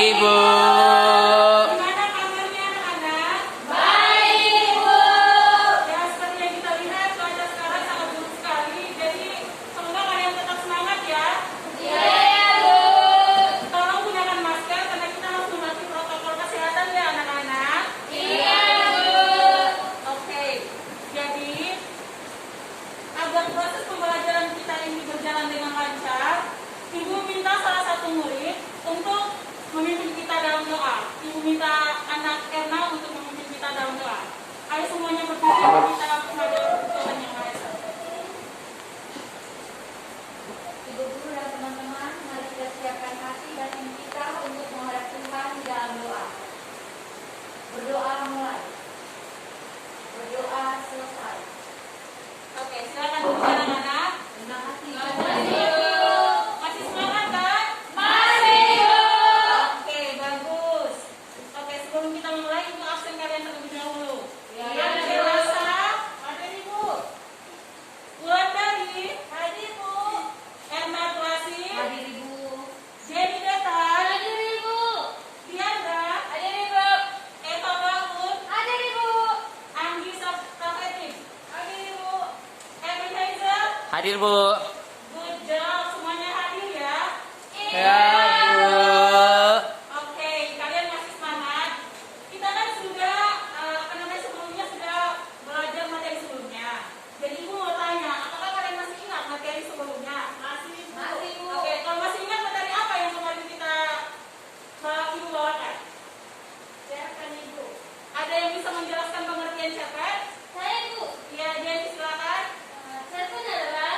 Ibu. Gimana kabarnya anak-anak? Baik, Bu. Ya, seperti yang kita lihat, cuaca sekarang sangat buruk sekali. Jadi, semoga kalian tetap semangat ya. Iya, Bu. Tolong gunakan masker karena kita harus mematuhi protokol kesehatan ya anak-anak. Iya, Bu. Oke, jadi agar proses pembelajaran kita ini berjalan dengan lancar, Ibu minta salah satu murid untuk memimpin kita dalam doa. Ibu minta anak Erna untuk memimpin kita dalam doa. Ayo semuanya berdoa kita kepada Tuhan Yang Maha Esa. Ibu guru dan teman-teman, mari kita siapkan hati dan iman kita untuk menghadap Tuhan di dalam doa. Berdoa mulai. Berdoa selesai. Oke, silakan duduk anak-anak. Terima kasih. Masih semangat kan? Masih, Bu. Oke, bagus. Oke, sebelum kita mulai, Ibu absen kalian terlebih dahulu. Ya, Yang Bu. dewasa, ada Ibu. Wulandari, Hadir, Bu. Erna Tuasi, Hadir, Ibu. Jenny Detan, Hadir, Ibu. Diandra, Hadir, Ibu. Eva Bangun, Hadir, Ibu. Anggi Safetin, hadir Ibu. Evan Hazel, Hadir, Bu. good job, semuanya hadir ya. Ya, Bu. Oke, kalian masih semangat? Kita kan sudah, sebelumnya sudah belajar materi sebelumnya. Jadi Ibu mau tanya, apakah kalian masih ingat materi sebelumnya? Masih, Bu. Masih, Bu. Oke, kalau masih ingat materi apa yang kemarin kita Ibu bawakan? Siapkan, Ibu. Ada yang bisa menjelaskan pengertian cerpen? Saya, Bu. Iya, Jenny silakan. Cerpen adalah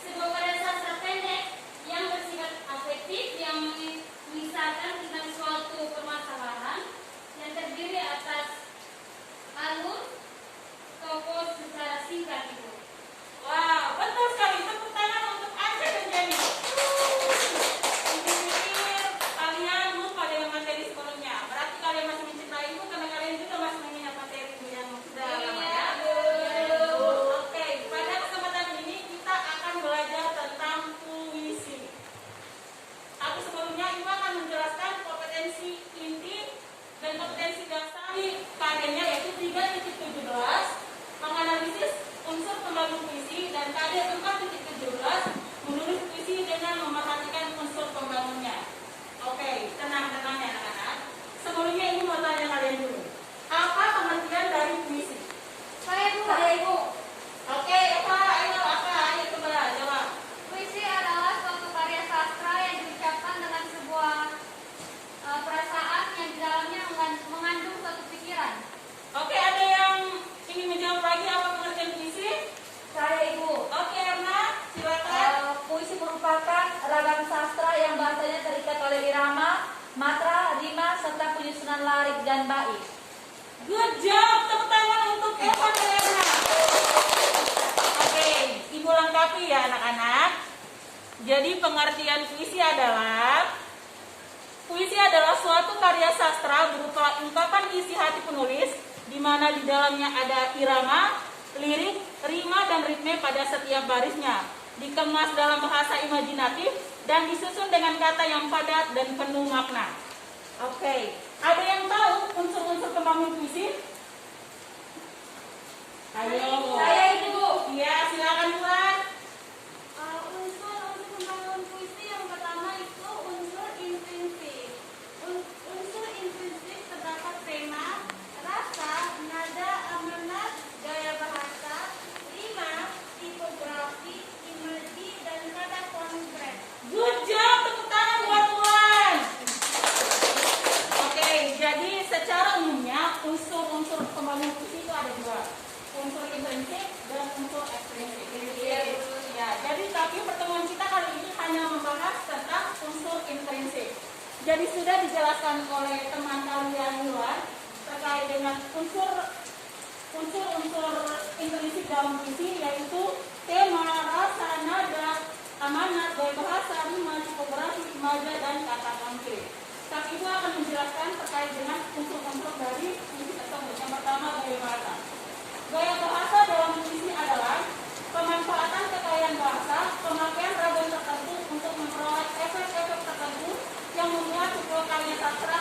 sebuah karya sastra pendek yang bersifat afektif yang mengisahkan tentang suatu permasalahan yang terdiri atas alur tokoh secara singkat, Ibu. Wow, betul sekali. Tepuk tangan untuk Aceh dan Jenny. Pikir kalian lupa dengan materi sebelumnya. Berarti kalian masih mencintai Ibu karena kalian juga masih mengingat materi Ibu yang sudah lama ya. Oke, pada kesempatan ini kita akan belajar tentang puisi. Tapi sebelumnya Ibu akan menjelaskan kompetensi inti dan kompetensi dasar di karyanya yaitu 3.17 menganalisis unsur pembangun puisi dan karya 4.17 menulis puisi dengan memerhatikan unsur pembangunnya. Oke, tenang-tenang ya anak-anak. Sebelumnya Ibu mau tanya kalian dulu. Apa pengertian dari puisi? Saya, Bu. Saya, Ibu. Oke, Eva, ayo apa? Ayo coba jawab. Puisi adalah suatu karya sastra yang diucapkan dengan sebuah perasaan yang di dalamnya mengandung suatu pikiran. Oke, ada yang ingin menjawab lagi apa pengertian puisi? Saya, Ibu. Oke, Erna, silakan. Puisi merupakan ragam sastra yang bahasanya terikat oleh irama, matra, rima, serta penyusunan larik dan bait. Good job, tepuk tangan untuk Eva dan Erna. Oke, Ibu lengkapi ya anak-anak. Jadi pengertian puisi adalah suatu karya sastra berupa ungkapan isi hati penulis di mana di dalamnya ada irama, lirik, rima dan ritme pada setiap barisnya, dikemas dalam bahasa imajinatif dan disusun dengan kata yang padat dan penuh makna. Oke, ada yang tahu unsur-unsur pembangun puisi? Ayo. Saya, Ibu. Iya, silakan Tuan. Unsur pembangunan puisi yang pertama itu unsur intrinsik. Unsur intrinsik terdapat tema, rasa, nada, amanat, gaya bahasa, rima, tipografi, imaji, dan kata konkret. Good job, tepuk tangan buat Tuan. Oke, jadi secara umumnya unsur-unsur pembangun puisi itu ada dua, unsur intrinsik dan unsur ekstrinsik. Ya, jadi tapi pertemuan kita kali ini hanya membahas tentang unsur intrinsik. Jadi sudah dijelaskan oleh teman kalian luar terkait dengan unsur-unsur intrinsik dalam puisi yaitu tema, rasa, nada, amanat, gaya bahasa, rima, tipografi, imaja, dan kata konkret. Tapi Ibu akan menjelaskan terkait dengan unsur-unsur dari puisi tersebut. Yang pertama, gaya bahasa. Gaya bahasa dalam puisi adalah pemanfaatan kekayaan bahasa, pemakaian ragam tertentu untuk memperoleh efek-efek tertentu yang membuat sebuah karya sastra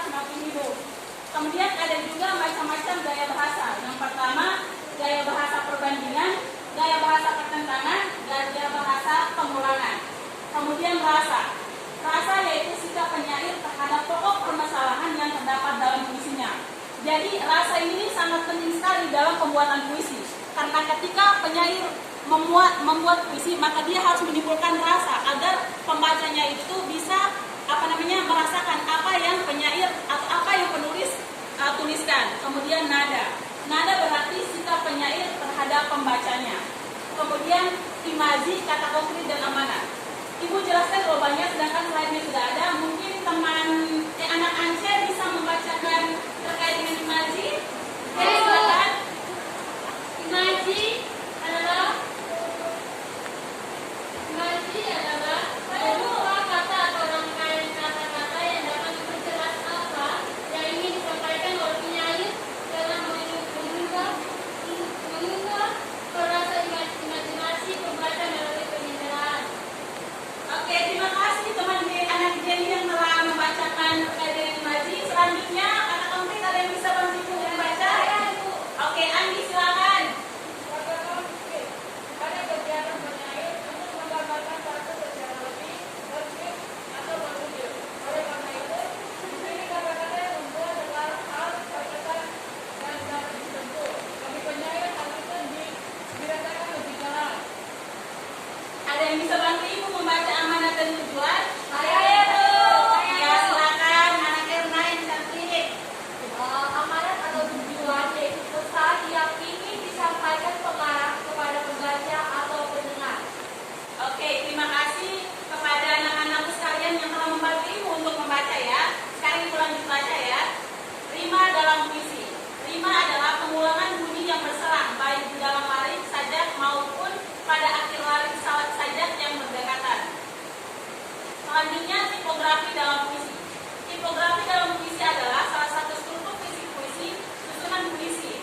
jadi rasa ini sangat penting sekali dalam pembuatan puisi. Karena ketika penyair membuat puisi, maka dia harus menimbulkan rasa agar pembacanya itu bisa merasakan apa yang penyair atau apa yang penulis tuliskan. Kemudian nada. Nada berarti sikap penyair terhadap pembacanya. Kemudian imaji, kata konkret dan amanat. Ibu jelaskan jawabannya, sedangkan slide-nya sudah ada. Mungkin anak Ance bisa membacakan terkait dengan imaji. Silakan. Imaji adalah sebuah kata atau rangkaian kata-kata yang dapat memperjelas apa yang ingin disampaikan oleh penyair dalam mengunggah perasa imajinasi pembaca melalui penginderaan. Oke, terima kasih teman anak Jenny yang telah membacakan terkait dengan imaji. Selanjutnya, kata konkret ada yang bisa bantu ibu membaca? Oke, Andi silakan. Pada kegiatan penyair untuk menggambarkan satu secara lebih tertib atau berpikir. Oleh karena itu, di sini kata-kata yang membuat adalah hal terkesan dan dapat disentuh. Bagi penyair hal itu dirasakan lebih jelas. Ada yang bisa bantu ibu membaca amanat dan tujuan? Saya Ya, silakan anak Erna yang cantik. amanat atau tujuan yaitu pesan yang ingin disampaikan pengarang kepada pembaca atau pendengar. Oke, terima kasih kepada anak-anakku sekalian yang telah membantu ibu untuk membaca ya. Sekarang ibu lanjut baca ya. Rima dalam puisi. Rima adalah pengulangan bunyi yang berselang, baik di dalam larik sajak maupun pada akhir larik sajak yang berdekatan. Selanjutnya, tipografi dalam puisi. Tipografi dalam puisi adalah salah satu struktur puisi, susunan puisi.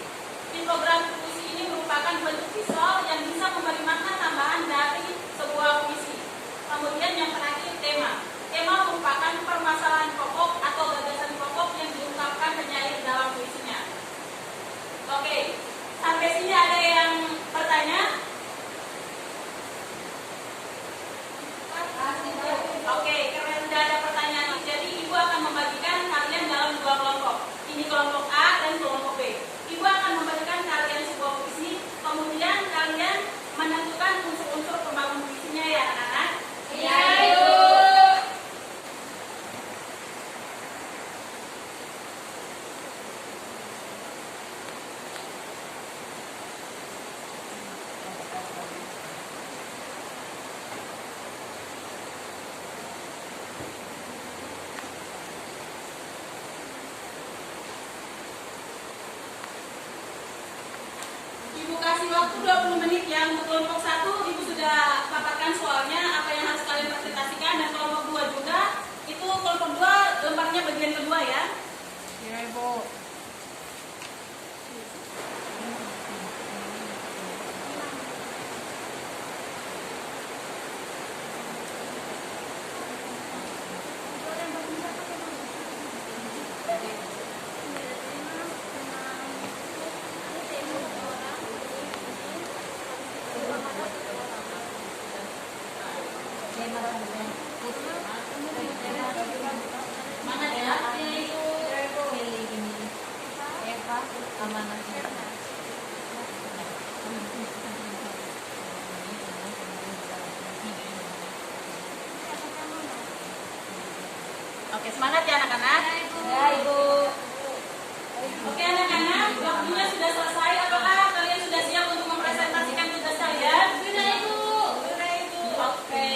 Tipografi puisi ini merupakan bentuk visual yang bisa memberi makna tambahan dari sebuah puisi. Kemudian yang terakhir, tema. Tema merupakan permasalahan pokok atau gagasan pokok yang diungkapkan penyair dalam puisinya. Oke, sampai sini ada yang bertanya? Oke, karena sudah ada pertanyaan, jadi ibu akan membagikan kalian dalam dua kelompok. Ini kelompok A dan kelompok B. Ibu akan membagikan kalian sebuah puisi, kemudian kalian menentukan unsur-unsur pembangun puisinya ya anak-anak. Iya, Ibu. Ibu kasih waktu 20 menit ya. Untuk kelompok 1 ibu sudah paparkan soalnya apa yang harus kalian presentasikan, dan kelompok 2 juga. Itu kelompok 2 lemparnya bagian kedua ya. Iya, Ibu. Mana ya? Oke, semangat ya anak-anak. Ya, Ibu. Oke anak-anak, waktunya sudah selesai. Apakah kalian sudah siap untuk mempresentasikan tugas kalian? Sudah, Ibu. Oke.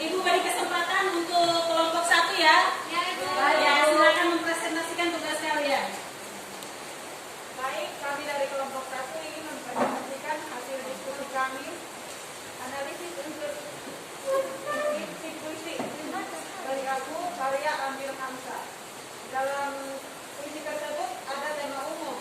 Ibu beri kesempatan untuk kelompok 1 ya. Ya, Ibu. Ya, silakan mempresentasikan tugas kalian. Baik, kami dari kelompok 1 ingin mempresentasikan hasil diskusi kami analisis unsur puisi dari aku karya Amir Hamzah. Dalam puisi tersebut ada tema umum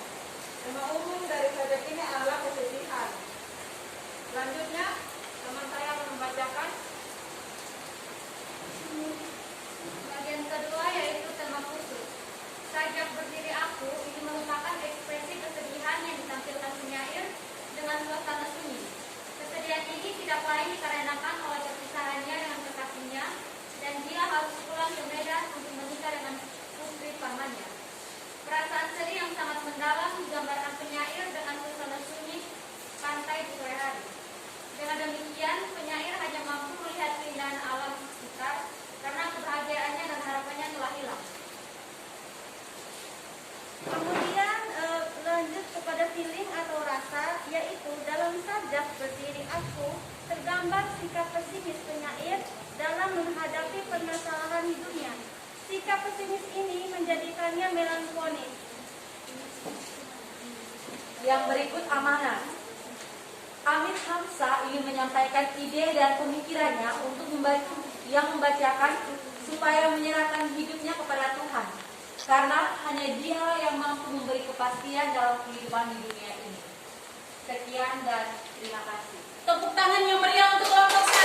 Kemudian lanjut kepada feeling atau rasa, yaitu dalam sajak berdiri aku tergambar sikap pesimis penyair dalam menghadapi permasalahan hidupnya. Sikap pesimis ini menjadikannya melankolis. Yang berikut amanah. Amit Hamzah ingin menyampaikan ide dan pemikirannya untuk membacakan supaya menyerahkan hidupnya kepada Tuhan. Karena hanya Dia yang mampu memberi kepastian dalam kehidupan di dunia ini. Sekian dan terima kasih. Tepuk tangan yang meriah untuk kelompok 1.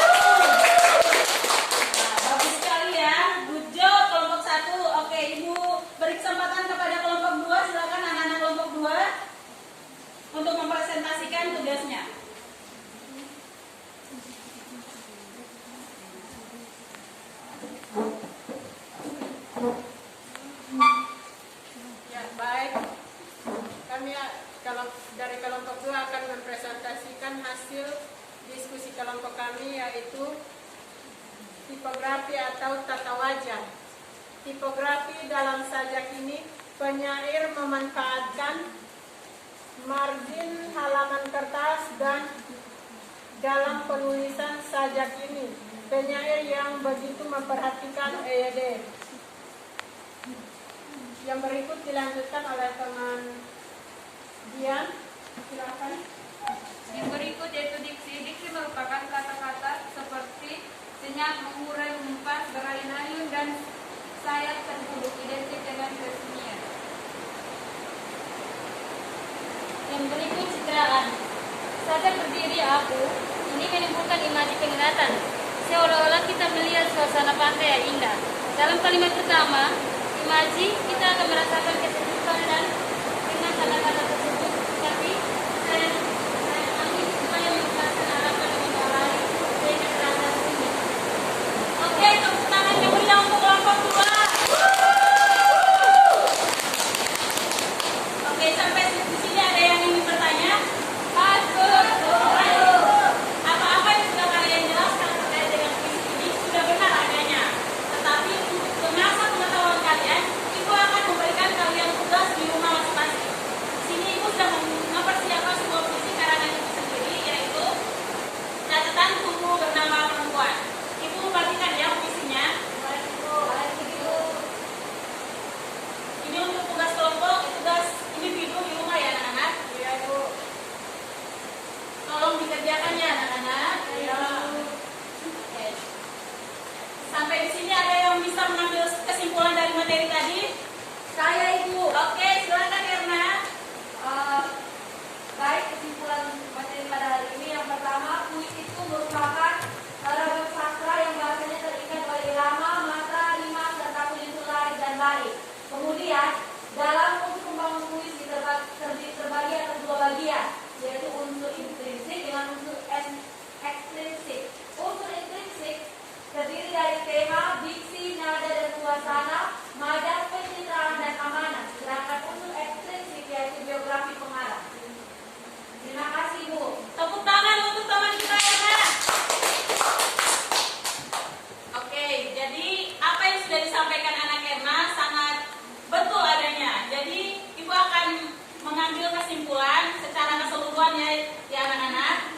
Nah, bagus sekali ya. Good job kelompok 1. Oke, Ibu beri kesempatan kepada kelompok 2. Silakan anak-anak kelompok 2 untuk mempresentasikan tugasnya. Ya, baik. Kami kalau dari kelompok 2 akan mempresentasikan hasil diskusi kelompok kami, yaitu tipografi atau tata wajah. Tipografi dalam sajak ini, penyair memanfaatkan margin halaman kertas dan dalam penulisan sajak ini, penyair yang begitu memperhatikan EYD. Yang berikut dilanjutkan oleh teman Dian. Silakan. Yang berikut yaitu diksi. Diksi merupakan kata-kata seperti senyap, mengurai, mengumpas, berayun-ayun, dan sayap terpuduk identik dengan kesenian. Yang berikut citraan. Saat berdiri aku, ini menimbulkan imaji penglihatan, seolah-olah kita melihat suasana pantai yang indah. Dalam kalimat pertama, imaji, kita akan merasakan kesejukan dan dengan kata-kata tersebut, tapi saya ambil supaya menjelaskan harapan dengan orang lain dengan rasa sunyi. Oke, tepuk tangan yang meriah untuk kelompok 2. Oke, sampai di sini ada yang ingin bertanya? Apa-apa yang sudah kalian jelaskan terkait dengan puisi ini sudah benar adanya. Tetapi untuk mengasah pengetahuan kalian, Ibu akan memberikan kalian tugas di rumah masing-masing. Di sini Ibu sudah mempersiapkan sebuah puisi karangan Ibu sendiri, yaitu catatan buku bernama Perempuan. Ibu bagikan ya puisinya. Ini untuk tugas kelompok, tugas individu di rumah ya anak-anak. Iya, Bu. Tolong dikerjakan ya anak-anak. Iya. Oke. Sampai di sini ada yang bisa mengambil kesimpulan dari materi tadi? Saya Ibu. Oke, silakan Irna. Baik, kesimpulan materi pada hari ini, yang pertama, puisi itu merupakan ragam sastra yang bahasanya terikat oleh irama, matra, rima, serta penyusun larik dan baik. Kemudian, dalam unsur pembangun puisi terbagi atas dua bagian, yaitu unsur intrinsik dengan unsur ekstrinsik. Unsur intrinsik terdiri dari tema, diksi, nada, dan suasana, madah, pencitraan, dan amanah. Sedangkan unsur ekstrinsik yaitu biografi pengarang. Terima kasih, Bu. Tepuk tangan untuk teman kita Irna. Oke, jadi apa yang sudah disampaikan anak Irna sangat betul adanya. Jadi Ibu akan mengambil kesimpulan secara keseluruhan ya anak-anak.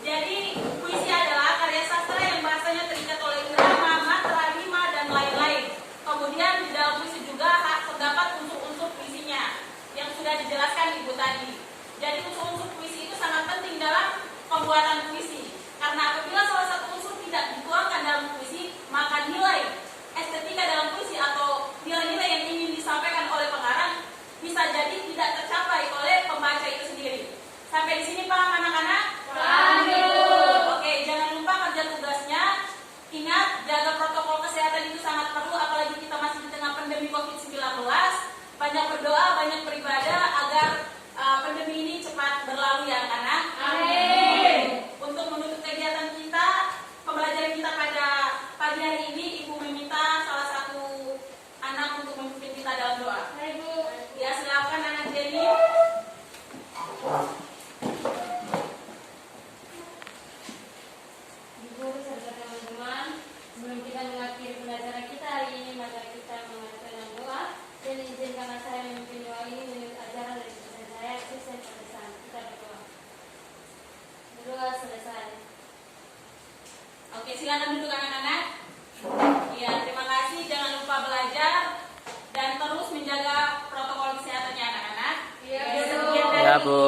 Jadi puisi adalah karya sastra yang bahasanya terikat oleh irama, matra, rima, dan lain-lain. Kemudian di dalam puisi juga terdapat unsur-unsur puisinya yang sudah dijelaskan Ibu tadi. Jadi unsur-unsur puisi itu sangat penting dalam pembuatan puisi. Karena apabila salah satu unsur tidak dituangkan dalam puisi, maka nilai estetika dalam puisi atau nilai-nilai yang ingin disampaikan oleh pengarang bisa jadi tidak tercapai oleh pembaca itu sendiri. Sampai di sini paham anak-anak? Paham, Ibu. Oke, jangan lupa kerja tugasnya. Ingat, jaga protokol kesehatan itu sangat perlu, apalagi kita masih di tengah pandemi COVID-19. Banyak berdoa, banyak beribadah agar pandemi ini cepat berlalu ya anak-anak. Amin. Untuk menutup kegiatan kita, pembelajaran kita pada pagi hari ini, Ibu meminta salah satu anak untuk memimpin kita dalam doa. Ibu. Ya, silakan anak Jenny. Ibu beserta teman-teman, sebelum kita mengakhiri pembelajaran kita hari ini, mari kita mengadakan doa dan izinkanlah saya memimpin doa ini Ya, terima kasih. Jangan lupa belajar dan terus menjaga protokol kesehatannya anak-anak. Iya, Ya, Bu. sekian Ya, dari Bu.